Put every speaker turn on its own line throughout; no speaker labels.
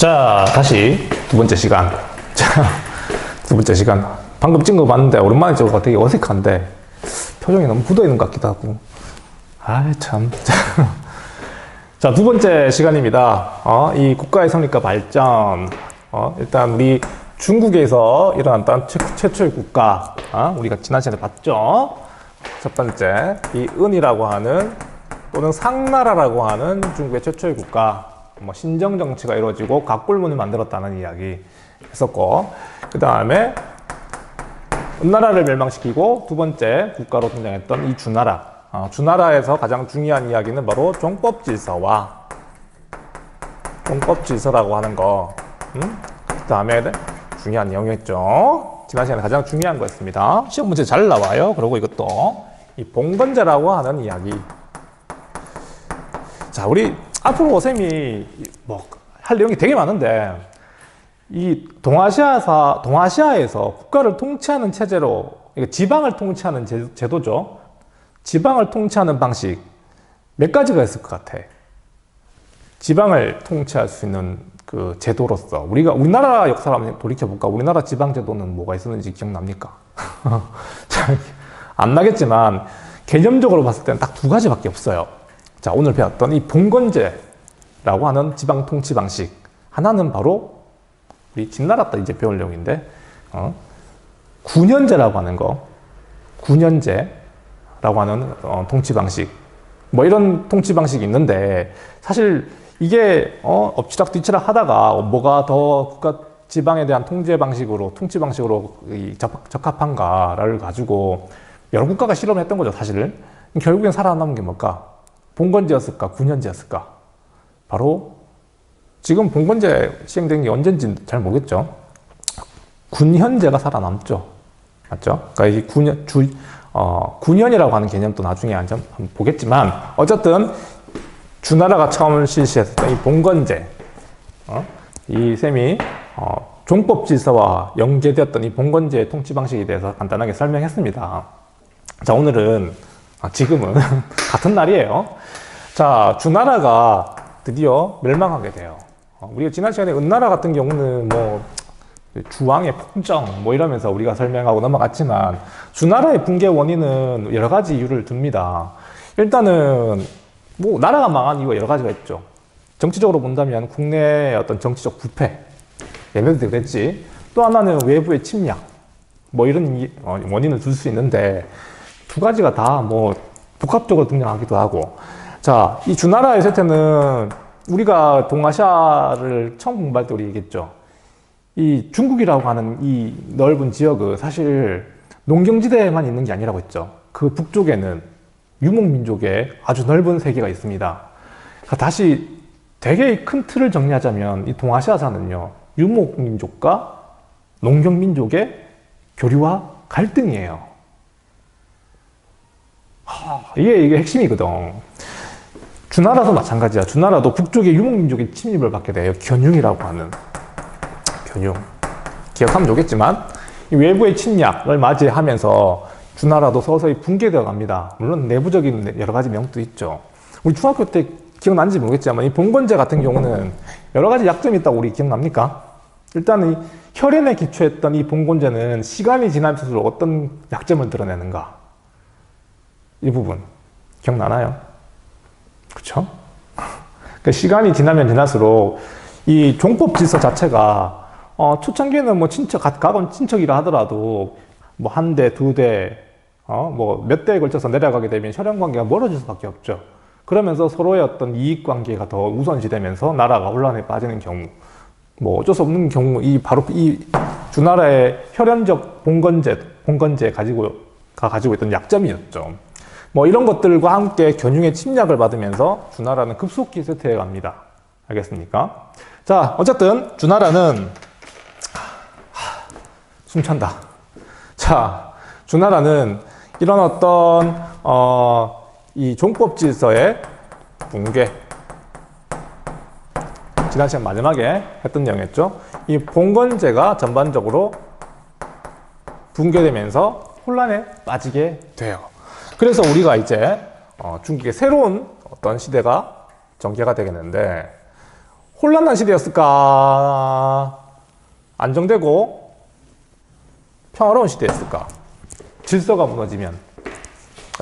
자, 다시 두 번째 시간. 자, 두 번째 시간. 방금 찍은 거 봤는데, 오랜만에 찍은 거 되게 어색한데, 표정이 너무 굳어 있는 것 같기도 하고. 아이, 참. 자, 두 번째 시간입니다. 이 국가의 성립과 발전. 일단 우리 중국에서 일어났던 최초의 국가. 우리가 지난 시간에 봤죠? 첫 번째, 이 은이라고 하는, 또는 상나라라고 하는 중국의 최초의 국가. 신정 정치가 이루어지고 각골문을 만들었다는 이야기 했었고, 그 다음에 은나라를 멸망시키고 두 번째 국가로 등장했던 이 주나라. 주나라에서 가장 중요한 이야기는 바로 종법질서라고 하는 거. 그 다음에 중요한 내용이었죠. 지난 시간에 가장 중요한 거였습니다. 시험 문제 잘 나와요. 그리고 이것도 이 봉건제라고 하는 이야기. 자, 우리 앞으로 쌤이 할 내용이 되게 많은데, 이 동아시아에서 국가를 통치하는 체제로, 지방을 통치하는 제도죠. 지방을 통치하는 방식 몇 가지가 있을 것 같아. 지방을 통치할 수 있는 그 제도로서 우리나라 역사를 한번 돌이켜볼까? 우리나라 지방 제도는 뭐가 있었는지 기억납니까? 안 나겠지만 개념적으로 봤을 때는 딱 두 가지밖에 없어요. 자, 오늘 배웠던 이 봉건제라고 하는 지방 통치 방식. 하나는 바로 우리 진나라 때 이제 배울 내용인데, 군현제라고 하는 거. 군현제라고 하는 통치 방식. 이런 통치 방식이 있는데, 사실 이게 엎치락 뒤치락 하다가 뭐가 더 국가 지방에 대한 통치 방식으로 적합한가를 가지고 여러 국가가 실험했던 거죠, 사실은. 결국엔 살아남은 게 뭘까? 봉건제였을까? 군현제였을까? 바로 지금 봉건제 시행된 게 언젠지 잘 모르겠죠. 군현제가 살아남죠. 맞죠? 그러니까 이 군현이라고 하는 개념도 나중에 한번 보겠지만, 어쨌든 주나라가 처음 실시했던 이 봉건제, 이 셈이 종법질서와 연계되었던 이 봉건제의 통치 방식에 대해서 간단하게 설명했습니다. 자, 지금은 같은 날이에요. 자, 주나라가 드디어 멸망하게 돼요. 우리가 지난 시간에 은나라 같은 경우는 주왕의 폭정 이러면서 우리가 설명하고 넘어갔지만, 주나라의 붕괴 원인은 여러 가지 이유를 듭니다. 일단은 나라가 망한 이유가 여러 가지가 있죠. 정치적으로 본다면 국내의 어떤 정치적 부패, 얘네들이 그랬지. 또 하나는 외부의 침략, 이런 원인을 둘 수 있는데, 두 가지가 다 복합적으로 등장하기도 하고. 자, 이 주나라의 쇠퇴는 우리가 동아시아를 처음 공부할 때 우리 얘기했죠. 이 중국이라고 하는 이 넓은 지역은 사실 농경지대에만 있는 게 아니라고 했죠. 그 북쪽에는 유목민족의 아주 넓은 세계가 있습니다. 다시 되게 큰 틀을 정리하자면 이 동아시아사는요, 유목민족과 농경민족의 교류와 갈등이에요. 이게 핵심이거든. 주나라도 마찬가지야. 주나라도 북쪽의 유목민족의 침입을 받게 돼요. 견융이라고 하는. 견융. 기억하면 좋겠지만, 이 외부의 침략을 맞이하면서 주나라도 서서히 붕괴되어 갑니다. 물론 내부적인 여러 가지 명도 있죠. 우리 중학교 때 기억나는지 모르겠지만, 이 봉건제 같은 경우는 여러 가지 약점이 있다고 우리 기억납니까? 일단 이 혈연에 기초했던 이 봉건제는 시간이 지나면서 어떤 약점을 드러내는가? 이 부분 기억나나요? 그쵸? 그러니까 시간이 지나면 지날수록 이 종법 질서 자체가 초창기에는 가까운 친척이라 하더라도 한 대, 두 대, 몇 대에 걸쳐서 내려가게 되면 혈연 관계가 멀어질 수밖에 없죠. 그러면서 서로의 어떤 이익 관계가 더 우선시되면서 나라가 혼란에 빠지는 경우, 어쩔 수 없는 경우, 바로 이 주나라의 혈연적 봉건제가 가지고 있던 약점이었죠. 이런 것들과 함께 견융의 침략을 받으면서 주나라는 급속히 쇠퇴해 갑니다. 알겠습니까? 자, 어쨌든 주나라는 숨찬다. 자, 주나라는 이런 어떤 이 종법 질서의 붕괴, 지난 시간 마지막에 했던 내용이었죠. 이 봉건제가 전반적으로 붕괴되면서 혼란에 빠지게 돼요. 그래서 우리가 이제 중국의 새로운 어떤 시대가 전개가 되겠는데, 혼란한 시대였을까? 안정되고 평화로운 시대였을까? 질서가 무너지면,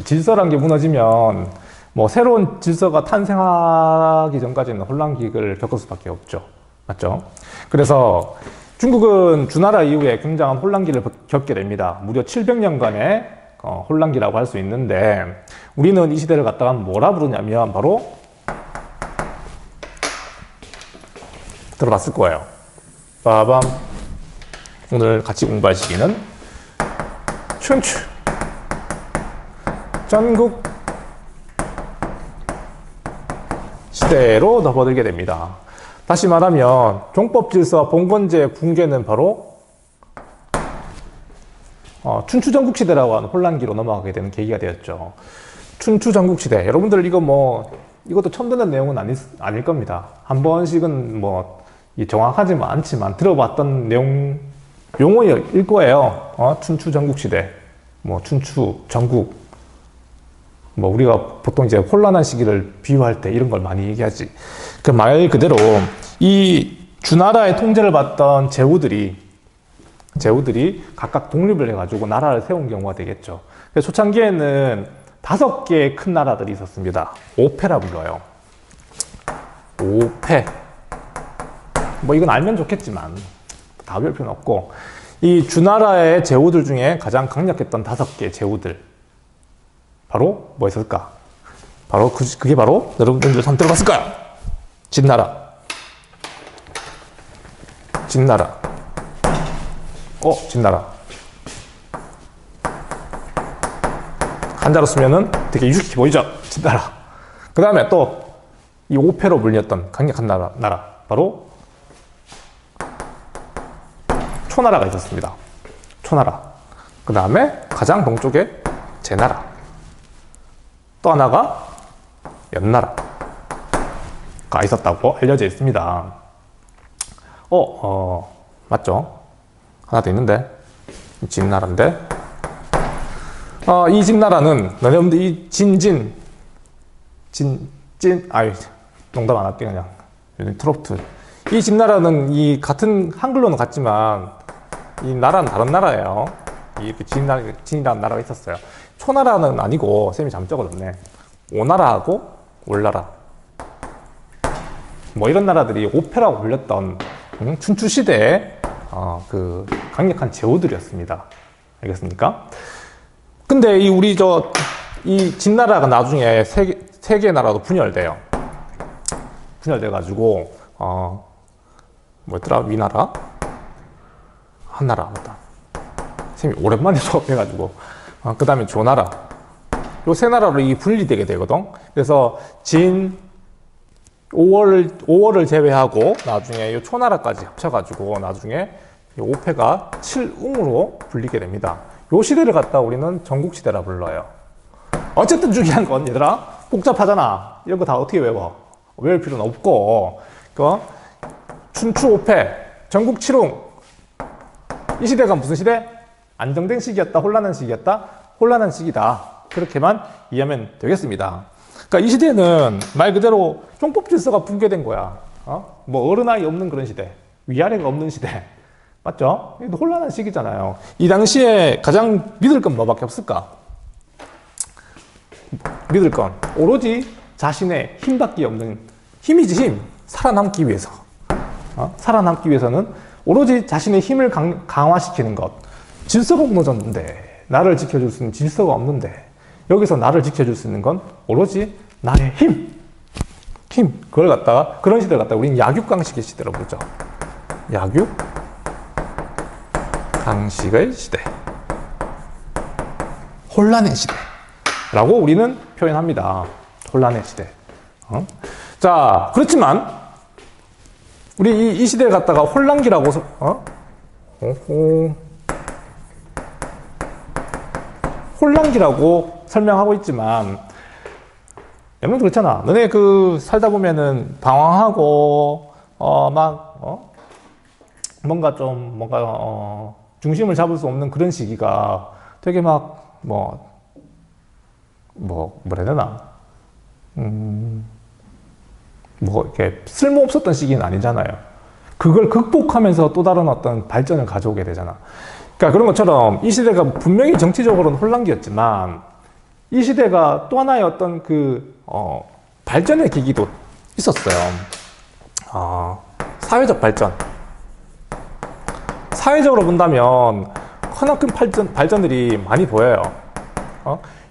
질서란 게 무너지면 뭐 새로운 질서가 탄생하기 전까지는 혼란기를 겪을 수밖에 없죠. 맞죠? 그래서 중국은 주나라 이후에 굉장한 혼란기를 겪게 됩니다. 무려 700년간의 혼란기라고 할 수 있는데, 우리는 이 시대를 갖다가 뭐라 부르냐면 바로 들어봤을 거예요. 빠밤. 오늘 같이 공부할 시기는 춘추 전국 시대로 접어들게 됩니다. 다시 말하면 종법질서와 봉건제 붕괴는 바로 춘추 전국시대라고 하는 혼란기로 넘어가게 되는 계기가 되었죠. 춘추 전국시대, 여러분들 이것도 처음 듣는 내용은 아닐 겁니다. 한 번씩은 정확하지는 않지만 들어봤던 용어일 거예요. 춘추 전국시대, 춘추 전국, 우리가 보통 이제 혼란한 시기를 비유할 때 이런 걸 많이 얘기하지. 그 말 그대로 이 주나라의 통제를 받던 제후들이 각각 독립을 해가지고 나라를 세운 경우가 되겠죠. 초창기에는 5개의 큰 나라들이 있었습니다. 오패라 불러요. 오패. 이건 알면 좋겠지만 다 배울 필요는 없고, 이 주나라의 제후들 중에 가장 강력했던 5개의 제후들, 바로 뭐 있을까? 바로 그게 바로 여러분들 한번 들어봤을까요? 진나라. 진나라. 한자로 쓰면은 되게 유식해 보이죠? 진나라. 그 다음에 또 이 오패로 불렸던 강력한 나라, 바로 초나라가 있었습니다. 초나라. 그 다음에 가장 동쪽에 제나라. 또 하나가 연나라가 있었다고 알려져 있습니다. 맞죠? 하나 더 있는데, 진나라인데, 이 진나라는, 여러분들 이 농담 안 할게, 그냥. 요즘 트로트. 이 진나라는 같은 한글로는 같지만, 이 나라는 다른 나라예요. 진이라는 나라가 있었어요. 초나라는 아니고, 쌤이 잘못 적어줬네. 오나라하고 올나라. 이런 나라들이 오패라고 불렸던 춘추시대의 그 강력한 제후들이었습니다. 알겠습니까? 근데 이 진나라가 나중에 세 개의 나라로 분열돼요. 분열돼가지고, 뭐였더라? 위나라? 한나라, 맞다. 쌤이 오랜만에 수업해가지고. 그 다음에 조나라. 요 세 나라로 분리되게 되거든. 그래서 5월을 제외하고 나중에 이 초나라까지 합쳐가지고 나중에 오패가 7웅으로 불리게 됩니다. 요 시대를 갖다 우리는 전국시대라 불러요. 어쨌든 중요한 건 얘들아, 복잡하잖아. 이런 거 다 어떻게 외워? 외울 필요는 없고, 춘추 오패, 전국 7웅. 이 시대가 무슨 시대? 안정된 시기였다? 혼란한 시기였다? 혼란한 시기다. 그렇게만 이해하면 되겠습니다. 그러니까 이 시대는 말 그대로 종법 질서가 붕괴된 거야. 어른아이 없는 그런 시대, 위아래가 없는 시대, 맞죠? 혼란한 시기잖아요. 이 당시에 가장 믿을 건 뭐밖에 없을까? 믿을 건 오로지 자신의 힘밖에 없는 힘이지, 힘. 살아남기 위해서. 살아남기 위해서는 오로지 자신의 힘을 강화시키는 것. 질서가 무너졌는데, 나를 지켜줄 수 있는 질서가 없는데, 여기서 나를 지켜줄 수 있는 건 오로지 나의 힘. 그걸 갖다가, 그런 시대를 갖다가 우리는 약육강식의 시대로 부르죠. 약육강식의 시대. 혼란의 시대라고 우리는 표현합니다. 혼란의 시대. 자, 그렇지만, 우리 이 시대를 갖다가 혼란기라고, 혼란기라고 설명하고 있지만, 여러분 그렇잖아. 너네 살다 보면은 방황하고, 뭔가 중심을 잡을 수 없는 그런 시기가 되게 뭐라 해야 되나? 뭐 이렇게 쓸모없었던 시기는 아니잖아요. 그걸 극복하면서 또 다른 어떤 발전을 가져오게 되잖아. 그러니까 그런 것처럼 이 시대가 분명히 정치적으로는 혼란기였지만 이 시대가 또 하나의 어떤 발전의 계기도 있었어요. 사회적 발전. 사회적으로 본다면 크나큰 발전들이 많이 보여요.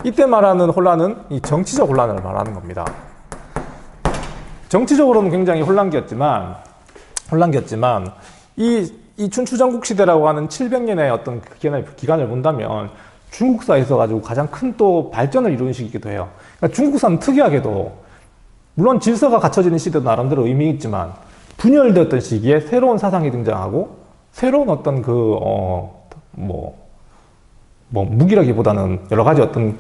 이때 말하는 혼란은 이 정치적 혼란을 말하는 겁니다. 정치적으로는 굉장히 혼란기였지만 이 춘추전국 시대라고 하는 700년의 어떤 기간을 본다면 중국사에 있어가지고 가장 큰 또 발전을 이룬 시기이기도 해요. 그러니까 중국사는 특이하게도 물론 질서가 갖춰지는 시대도 나름대로 의미 있지만 분열되었던 시기에 새로운 사상이 등장하고 새로운 어떤 무기라기보다는 여러 가지 어떤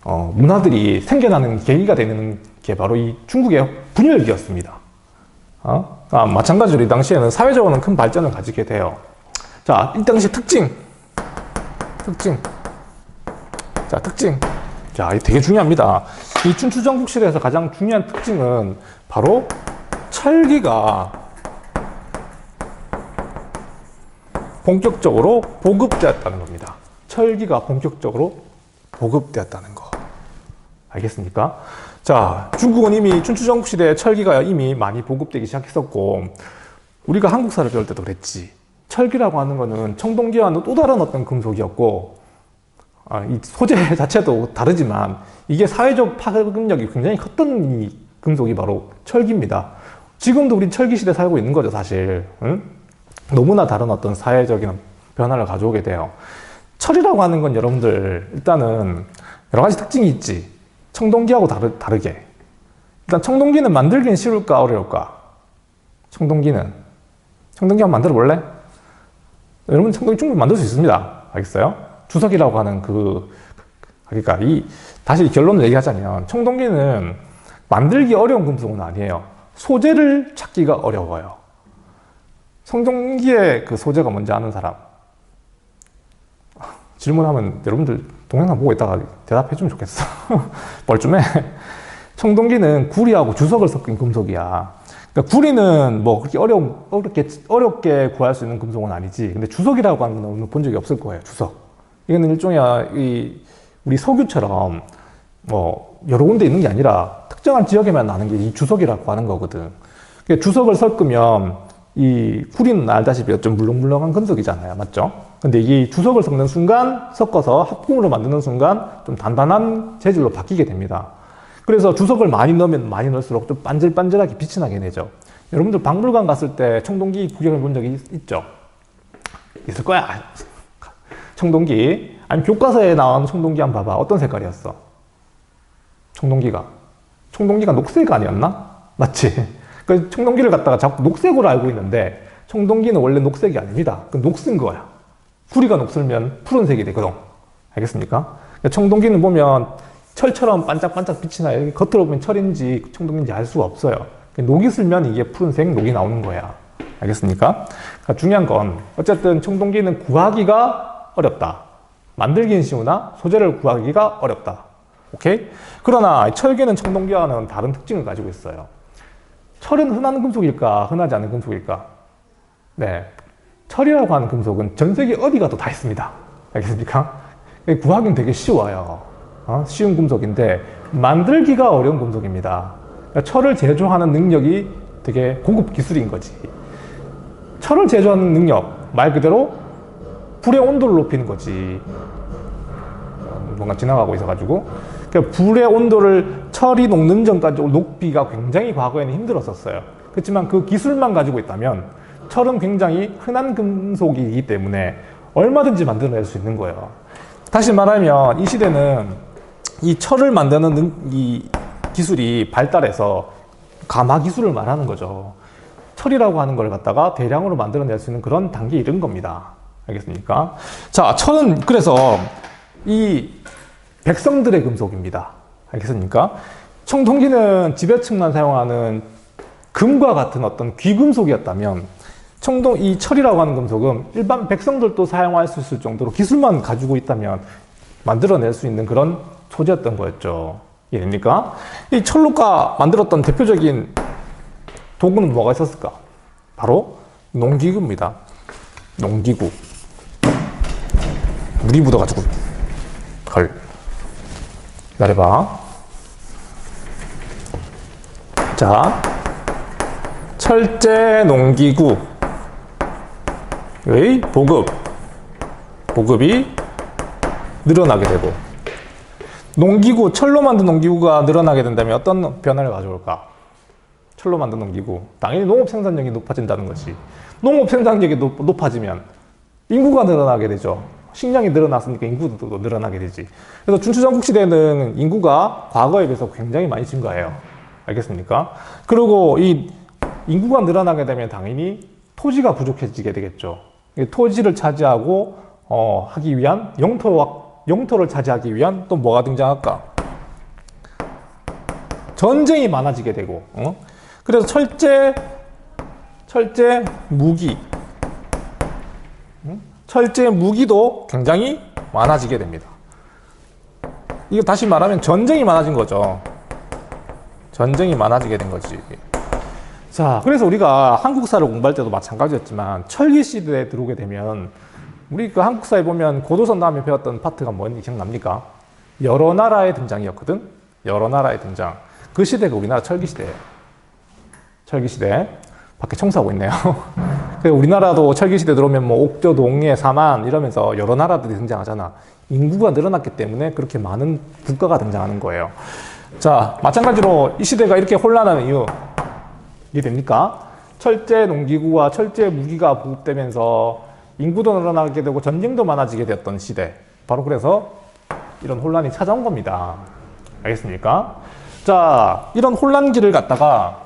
문화들이 생겨나는 계기가 되는 게 바로 이 중국의 분열기였습니다. 마찬가지로 이 당시에는 사회적으로는 큰 발전을 가지게 돼요. 자, 이 당시 특징. 자, 특징. 자, 이게 되게 중요합니다. 이 춘추전국 시대에서 가장 중요한 특징은 바로 철기가 본격적으로 보급되었다는 겁니다. 철기가 본격적으로 보급되었다는 거. 알겠습니까? 자, 중국은 이미 춘추전국 시대에 철기가 이미 많이 보급되기 시작했었고, 우리가 한국사를 배울 때도 그랬지. 철기라고 하는 거는 청동기와는 또 다른 어떤 금속이었고, 이 소재 자체도 다르지만, 이게 사회적 파급력이 굉장히 컸던 이 금속이 바로 철기입니다. 지금도 우리 철기 시대에 살고 있는 거죠, 사실. 응? 너무나 다른 어떤 사회적인 변화를 가져오게 돼요. 철이라고 하는 건 여러분들, 일단은 여러 가지 특징이 있지. 청동기하고 다르게. 일단 청동기는 만들기는 쉬울까, 어려울까? 청동기 한번 만들어 볼래? 여러분 청동기 충분히 만들 수 있습니다. 알겠어요? 주석이라고 하는 그러니까 다시 결론을 얘기하자면, 청동기는 만들기 어려운 금속은 아니에요. 소재를 찾기가 어려워요. 청동기의 그 소재가 뭔지 아는 사람? 질문하면 여러분들 동영상 보고 있다가 대답해 주면 좋겠어. 뻘쭘해. 청동기는 구리하고 주석을 섞은 금속이야. 그러니까 구리는 뭐 그렇게 어렵게 구할 수 있는 금속은 아니지. 근데 주석이라고 하는 건 본 적이 없을 거예요. 주석. 이거는 일종의 우리 석유처럼 뭐 여러 군데 있는 게 아니라 특정한 지역에만 나는 게 이 주석이라고 하는 거거든. 그러니까 주석을 섞으면 이 구리는 알다시피 좀 물렁물렁한 금속이잖아요. 맞죠? 근데 이 주석을 섞는 순간, 섞어서 합금으로 만드는 순간 좀 단단한 재질로 바뀌게 됩니다. 그래서 주석을 많이 넣으면 많이 넣을수록 좀 반질반질하게 빛이 나게 되죠. 여러분들 박물관 갔을 때 청동기 구경을 본 적이 있죠? 있을 거야. 청동기. 아니, 교과서에 나온 청동기 한번 봐봐. 어떤 색깔이었어? 청동기가 녹색 아니었나? 맞지? 그 청동기를 갖다가 자꾸 녹색으로 알고 있는데, 청동기는 원래 녹색이 아닙니다. 그 녹슨 거야. 구리가 녹슬면 푸른색이 되거든. 알겠습니까? 청동기는 보면 철처럼 반짝반짝 빛이 나요. 겉으로 보면 철인지 청동기인지 알 수가 없어요. 녹이 슬면 이게 푸른색 녹이 나오는 거야. 알겠습니까? 그러니까 중요한 건 어쨌든 청동기는 구하기가 어렵다. 만들기는 쉬우나 소재를 구하기가 어렵다. 오케이? 그러나 철기는 청동기와는 다른 특징을 가지고 있어요. 철은 흔한 금속일까? 흔하지 않은 금속일까? 네. 철이라고 하는 금속은 전 세계 어디 가도 다 있습니다. 알겠습니까? 구하기는 되게 쉬워요. 쉬운 금속인데 만들기가 어려운 금속입니다. 그러니까 철을 제조하는 능력이 되게 고급 기술인 거지. 철을 제조하는 능력, 말 그대로 불의 온도를 높이는 거지. 뭔가 지나가고 있어가지고. 그러니까 불의 온도를 철이 녹는 전까지 높이가 굉장히 과거에는 힘들었었어요. 그렇지만 그 기술만 가지고 있다면 철은 굉장히 흔한 금속이기 때문에 얼마든지 만들어낼 수 있는 거예요. 다시 말하면 이 시대는 이 철을 만드는 이 기술이 발달해서 가마 기술을 말하는 거죠. 철이라고 하는 걸 갖다가 대량으로 만들어낼 수 있는 그런 단계에 이른 겁니다. 알겠습니까? 자, 철은 그래서 이 백성들의 금속입니다. 알겠습니까? 청동기는 지배층만 사용하는 금과 같은 어떤 귀금속이었다면 이 철이라고 하는 금속은 일반 백성들도 사용할 수 있을 정도로 기술만 가지고 있다면 만들어낼 수 있는 그런 소재였던 거였죠. 이해됩니까? 이 철로가 만들었던 대표적인 도구는 뭐가 있었을까? 바로 농기구입니다. 농기구. 물이 묻어가지고. 헐. 기다려봐. 자, 철제 농기구의 보급이 늘어나게 되고, 농기구, 철로 만든 농기구가 늘어나게 된다면 어떤 변화를 가져올까? 철로 만든 농기구. 당연히 농업 생산력이 높아진다는 것이. 농업 생산력이 높아지면 인구가 늘어나게 되죠. 식량이 늘어났으니까 인구도 늘어나게 되지. 그래서 춘추전국 시대는 인구가 과거에 비해서 굉장히 많이 증가해요. 알겠습니까? 그리고 이 인구가 늘어나게 되면 당연히 토지가 부족해지게 되겠죠. 토지를 차지하고 하기 위한 영토를 차지하기 위한 또 뭐가 등장할까? 전쟁이 많아지게 되고, 그래서 철제 무기, 철제 무기도 굉장히 많아지게 됩니다. 이거 다시 말하면 전쟁이 많아진 거죠. 전쟁이 많아지게 된 거지. 자, 그래서 우리가 한국사를 공부할 때도 마찬가지였지만 철기 시대에 들어오게 되면 우리 그 한국사에 보면 고도선 다음에 배웠던 파트가 뭔지 기억납니까? 여러 나라의 등장이었거든. 여러 나라의 등장. 그 시대가 우리나라 철기 시대예요. 철기 시대. 밖에 청소하고 있네요. 우리나라도 철기 시대 들어오면 뭐 옥저, 동해, 사만 이러면서 여러 나라들이 등장하잖아. 인구가 늘어났기 때문에 그렇게 많은 국가가 등장하는 거예요. 자, 마찬가지로 이 시대가 이렇게 혼란하는 이유 이해됩니까? 철제 농기구와 철제 무기가 보급되면서 인구도 늘어나게 되고 전쟁도 많아지게 되었던 시대. 바로 그래서 이런 혼란이 찾아온 겁니다. 알겠습니까? 자, 이런 혼란기를 갖다가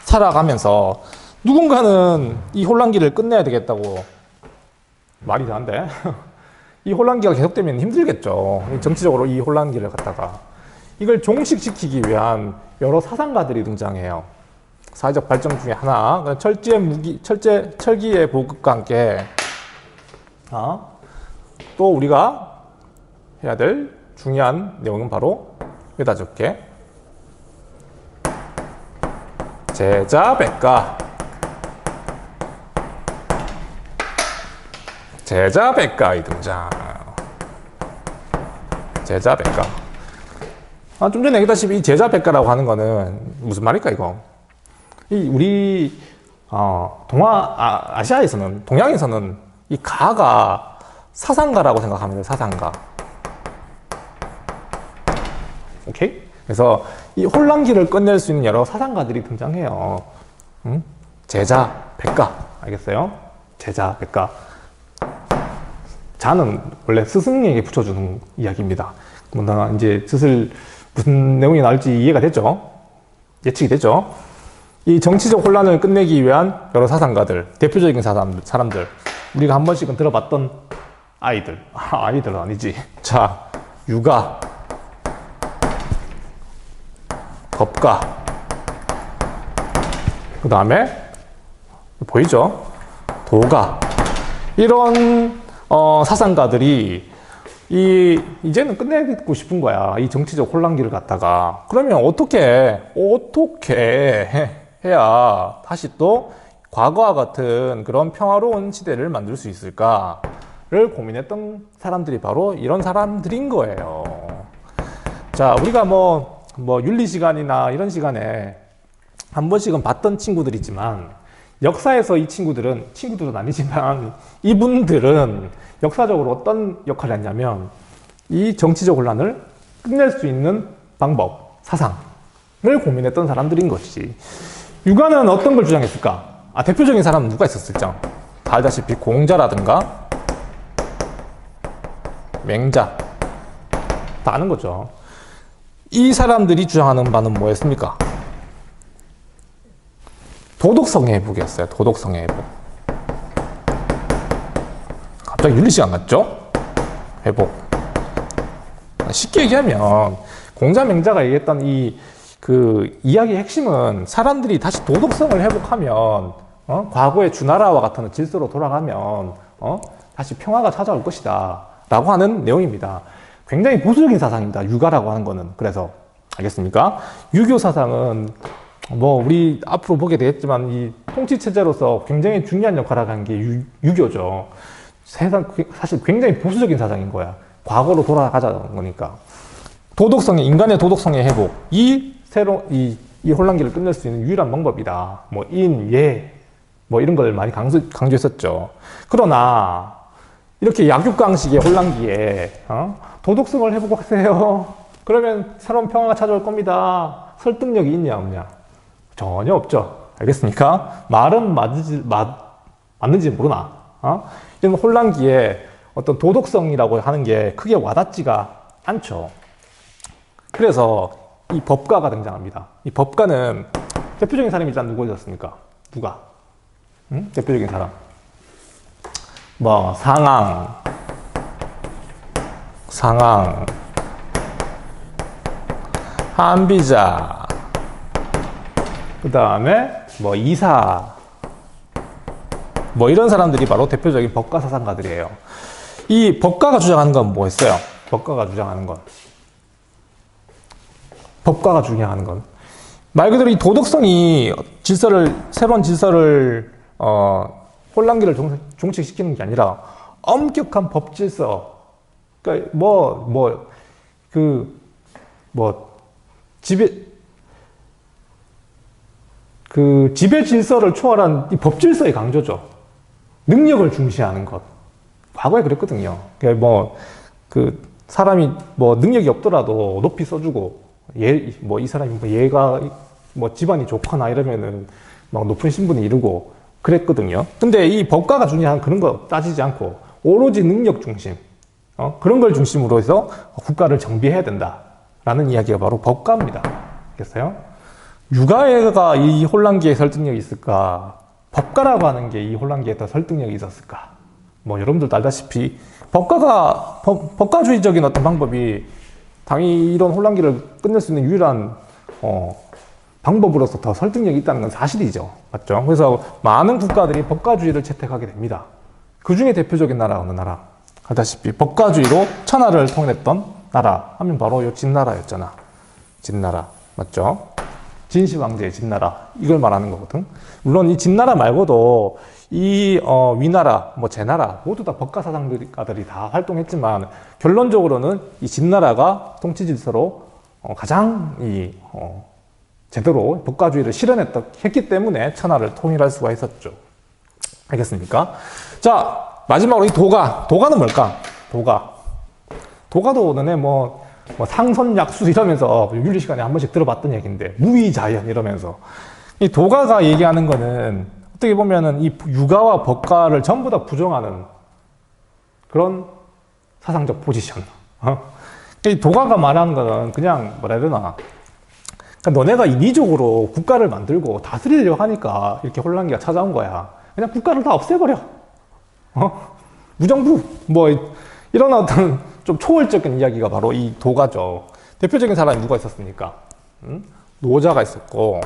살아가면서 누군가는 이 혼란기를 끝내야 되겠다고 말이 다한데 이 혼란기가 계속되면 힘들겠죠. 정치적으로 이 혼란기를 갖다가 이걸 종식시키기 위한 여러 사상가들이 등장해요. 사회적 발전 중에 하나, 철기의 보급과 함께 또 우리가 해야 될 중요한 내용은 바로 여기다 적게 제자백가의 등장. 제자백가. 좀 전에 얘기했다시피 이 제자백가라고 하는 거는 무슨 말일까 이거? 우리 아시아에서는, 동양에서는 이 가가 사상가라고 생각하면 돼요. 사상가. 오케이? 그래서 이 혼란기를 끝낼 수 있는 여러 사상가들이 등장해요. 제자, 백가. 알겠어요? 제자, 백가. 자는 원래 스승에게 붙여주는 이야기입니다. 나 이제 슬슬 무슨 내용이 나올지 이해가 됐죠? 예측이 됐죠? 이 정치적 혼란을 끝내기 위한 여러 사상가들, 대표적인 사람들, 우리가 한 번씩은 들어봤던 아이들은 아니지. 자, 유가, 법가, 그 다음에 보이죠? 도가. 이런 사상가들이 이제는 끝내고 싶은 거야. 이 정치적 혼란기를 갖다가. 그러면 어떻게 해야 다시 또 과거와 같은 그런 평화로운 시대를 만들 수 있을까를 고민했던 사람들이 바로 이런 사람들인 거예요. 자, 우리가 뭐 윤리 시간이나 이런 시간에 한 번씩은 봤던 친구들이지만 역사에서 이 친구들은 아니지만 이분들은 역사적으로 어떤 역할을 했냐면 이 정치적 혼란을 끝낼 수 있는 방법, 사상을 고민했던 사람들인 것이지. 유가는 어떤 걸 주장했을까? 대표적인 사람은 누가 있었을까? 다 알다시피 공자라든가 맹자, 다 아는 거죠. 이 사람들이 주장하는 바는 뭐였습니까? 도덕성의 회복이었어요. 도덕성의 회복. 갑자기 윤리시간 같죠? 회복. 쉽게 얘기하면 공자 맹자가 얘기했던 그 이야기의 핵심은 사람들이 다시 도덕성을 회복하면 과거의 주나라와 같은 질서로 돌아가면 다시 평화가 찾아올 것이다 라고 하는 내용입니다. 굉장히 보수적인 사상입니다. 유가라고 하는 거는. 그래서 알겠습니까? 유교 사상은 뭐 우리 앞으로 보게 되겠지만 이 통치 체제로서 굉장히 중요한 역할을 한 게 유교죠. 사실 굉장히 보수적인 사상인 거야. 과거로 돌아가자는 거니까. 인간의 도덕성의 회복. 이 혼란기를 끝낼 수 있는 유일한 방법이다. 뭐 뭐 이런 걸 많이 강조했었죠. 그러나 이렇게 약육강식의 혼란기에 도덕성을 회복하세요. 그러면 새로운 평화가 찾아올 겁니다. 설득력이 있냐 없냐? 전혀 없죠. 알겠습니까? 말은 맞는지 모르나? 이런 혼란기에 어떤 도덕성이라고 하는 게 크게 와닿지가 않죠. 그래서 이 법가가 등장합니다. 이 법가는 대표적인 사람이 일단 누구였습니까? 누가? 대표적인 사람. 뭐 상황, 한비자, 그 다음에 뭐 이사, 뭐 이런 사람들이 바로 대표적인 법가 사상가들이에요. 이 법가가 주장하는 건 뭐였어요? 법가가 주장하는 건 말 그대로 이 도덕성이 새로운 질서를 혼란기를 종식시키는 게 아니라 엄격한 법 질서, 그러니까 지배 질서를 초월한 이 법 질서의 강조죠. 능력을 중시하는 것. 과거에 그랬거든요. 사람이 능력이 없더라도 높이 써주고, 이 사람이 얘가 집안이 좋거나 이러면은 막 높은 신분이 이루고 그랬거든요. 근데 이 법가가 중요한 그런 거 따지지 않고 오로지 능력 중심, 그런 걸 중심으로 해서 국가를 정비해야 된다라는 이야기가 바로 법가입니다. 알겠어요? 육아가 이 혼란기에 설득력이 있을까? 법가라고 하는 게 이 혼란기에 더 설득력이 있었을까? 여러분들도 알다시피 법가주의적인 어떤 방법이 당연히 이런 혼란기를 끝낼 수 있는 유일한 방법으로서 더 설득력이 있다는 건 사실이죠. 맞죠? 그래서 많은 국가들이 법가주의를 채택하게 됩니다. 그 중에 대표적인 나라 어느 나라? 알다시피 법가주의로 천하를 통일했던 나라 하면 바로 이 진나라였잖아. 진나라. 맞죠? 진시황제의 진나라. 이걸 말하는 거거든. 물론 이 진나라 말고도 이 위나라, 제나라 모두 다 법가 사상가들이 다 활동했지만 결론적으로는 이 진나라가 통치 질서로 가장 제대로 법가주의를 실현했기 때문에 천하를 통일할 수가 있었죠. 알겠습니까? 자, 마지막으로 이 도가는 뭘까? 도가도 너네 상선약수 이러면서 윤리 시간에 한 번씩 들어봤던 얘기인데 무위자연 이러면서 이 도가가 얘기하는 거는 어떻게 보면은 이 육아와 법가를 전부 다 부정하는 그런 사상적 포지션. 이 도가가 말하는 거는 그냥 뭐라 해야 되나? 그러니까 너네가 인위적으로 국가를 만들고 다스리려고 하니까 이렇게 혼란기가 찾아온 거야. 그냥 국가를 다 없애버려. 무정부. 이런 어떤 좀 초월적인 이야기가 바로 이 도가죠. 대표적인 사람이 누가 있었습니까? 노자가 있었고,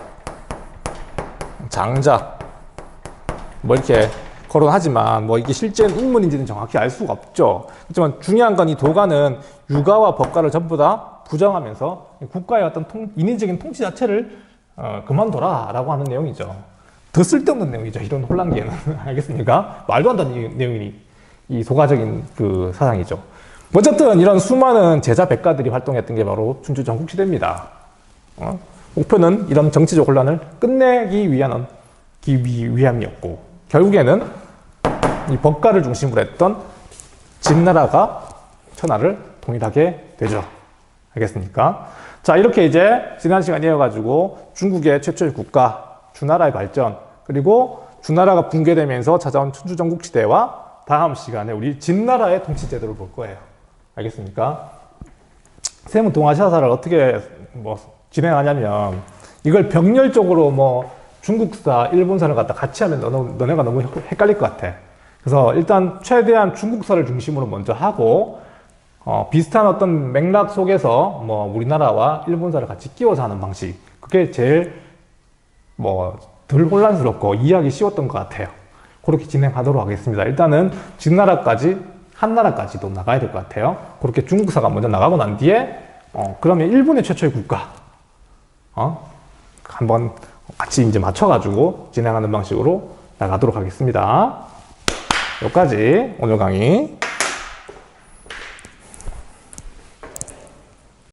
장자. 이렇게 거론하지만 이게 실제 인물인지는 정확히 알 수가 없죠. 하지만 중요한 건 이 도가는 육아와 법가를 전부 다 부정하면서 국가의 어떤 인위적인 통치 자체를 그만둬라 라고 하는 내용이죠. 더 쓸데없는 내용이죠. 이런 혼란기에는. 알겠습니까? 말도 안 되는 내용이 이 도가적인 그 사상이죠. 어쨌든 이런 수많은 제자 백가들이 활동했던 게 바로 춘추 전국시대입니다. 목표는 이런 정치적 혼란을 끝내기 위함이었고 결국에는 이 법가를 중심으로 했던 진나라가 천하를 통일하게 되죠. 알겠습니까? 자, 이렇게 이제 지난 시간에 이어가지고 중국의 최초의 국가 주나라의 발전, 그리고 주나라가 붕괴되면서 찾아온 춘추 전국시대와 다음 시간에 우리 진나라의 통치 제도를 볼 거예요. 알겠습니까? 세무 동아시아사를 어떻게 진행하냐면 이걸 병렬적으로 중국사, 일본사를 갖다 같이 하면 너네가 너무 헷갈릴 것 같아. 그래서 일단 최대한 중국사를 중심으로 먼저 하고 비슷한 어떤 맥락 속에서 우리나라와 일본사를 같이 끼워서 하는 방식, 그게 제일 덜 혼란스럽고 이해하기 쉬웠던 것 같아요. 그렇게 진행하도록 하겠습니다. 일단은 진나라까지, 한나라까지도 나가야 될 것 같아요. 그렇게 중국사가 먼저 나가고 난 뒤에 그러면 일본의 최초의 국가 한번 같이 이제 맞춰가지고 진행하는 방식으로 나가도록 하겠습니다. 여기까지 오늘 강의.